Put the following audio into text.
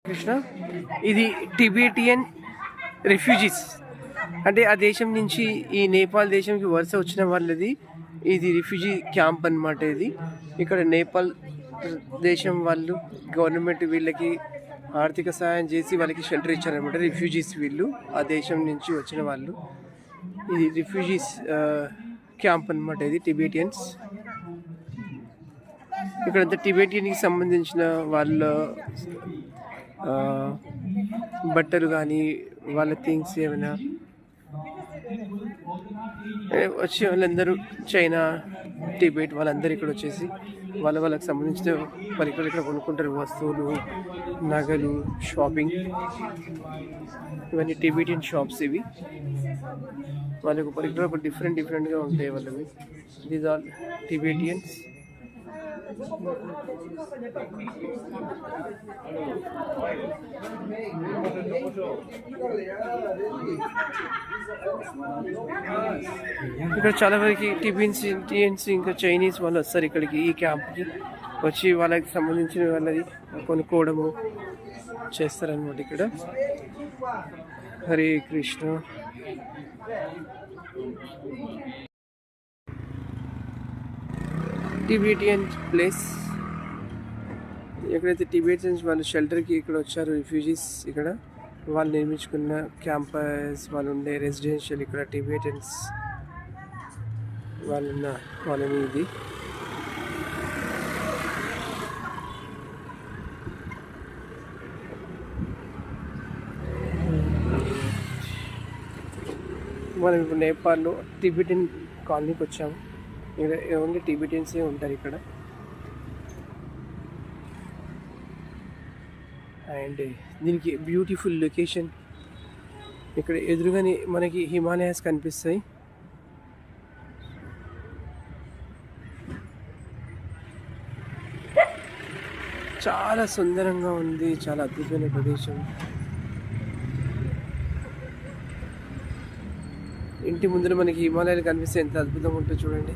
కృష్ణ ఇది Tibetan refugees అంటే ఆ దేశం నుంచి ఈ నేపాల్ దేశంకి వలస వచ్చిన వాళ్ళది ఇది రిఫ్యూజీ క్యాంప్ అన్నమాట. ఇది ఇక్కడ నేపాల్ దేశం వాళ్ళు గవర్నమెంట్ వీళ్ళకి ఆర్థిక సహాయం చేసి వాళ్ళకి షెల్టర్ ఇచ్చారనమాట. రిఫ్యూజీస్ వీళ్ళు ఆ దేశం నుంచి వచ్చిన వాళ్ళు. ఇది రిఫ్యూజీస్ క్యాంప్ అన్నమాట. ఇది టిబెటియన్స్. ఇక్కడంతా టిబెటియన్కి సంబంధించిన వాళ్ళ బట్టలు కానీ వాళ్ళ థింగ్స్ ఏమైనా వచ్చే వాళ్ళందరూ చైనా టిబెట్ వాళ్ళందరూ ఇక్కడ వచ్చేసి వాళ్ళకి సంబంధించిన పరికరాలు ఇక్కడ కొనుక్కుంటారు. వస్తువులు, నగలు, షాపింగ్, ఇవన్నీ టిబెటియన్ షాప్స్. ఇవి వాళ్ళకు పరికరాలు డిఫరెంట్గా ఉంటాయి వాళ్ళవి. These all Tibetans. ఇక్కడ చాలా వరకు టిబెటియన్స్ ఇంకా చైనీస్ వాళ్ళు వస్తారు ఇక్కడికి, ఈ క్యాంప్కి వచ్చి వాళ్ళకి సంబంధించిన వాళ్ళది కొనుక్కోవడము చేస్తారనమాట. ఇక్కడ హరే కృష్ణ. టిబెటియన్ ప్లేస్ ఎక్కడైతే టిబెటియన్స్ వాళ్ళు షెల్టర్కి ఇక్కడ వచ్చారు, రిఫ్యూజీస్. ఇక్కడ వాళ్ళు నిర్మించుకున్న క్యాంపస్, వాళ్ళు ఉండే రెసిడెన్షియల్, ఇక్కడ టిబెటియన్స్ వాళ్ళున్న కాలనీ ఇది. మనం ఇప్పుడు నేపాల్లో టిబెటియన్ కాలనీకి వచ్చాము. ఇక్కడ ఓన్లీ టిబెటియన్సే ఉంటారు ఇక్కడ. అండ్ దీనికి బ్యూటిఫుల్ లొకేషన్. ఇక్కడ ఎదురుగానే మనకి హిమాలయాస్ కనిపిస్తాయి. చాలా సుందరంగా ఉంది, చాలా అద్భుతమైన ప్రదేశం. ఇంటి ముందర మనకి హిమాలయాలు కనిపిస్తే ఎంత అద్భుతంగా ఉంటుందో చూడండి.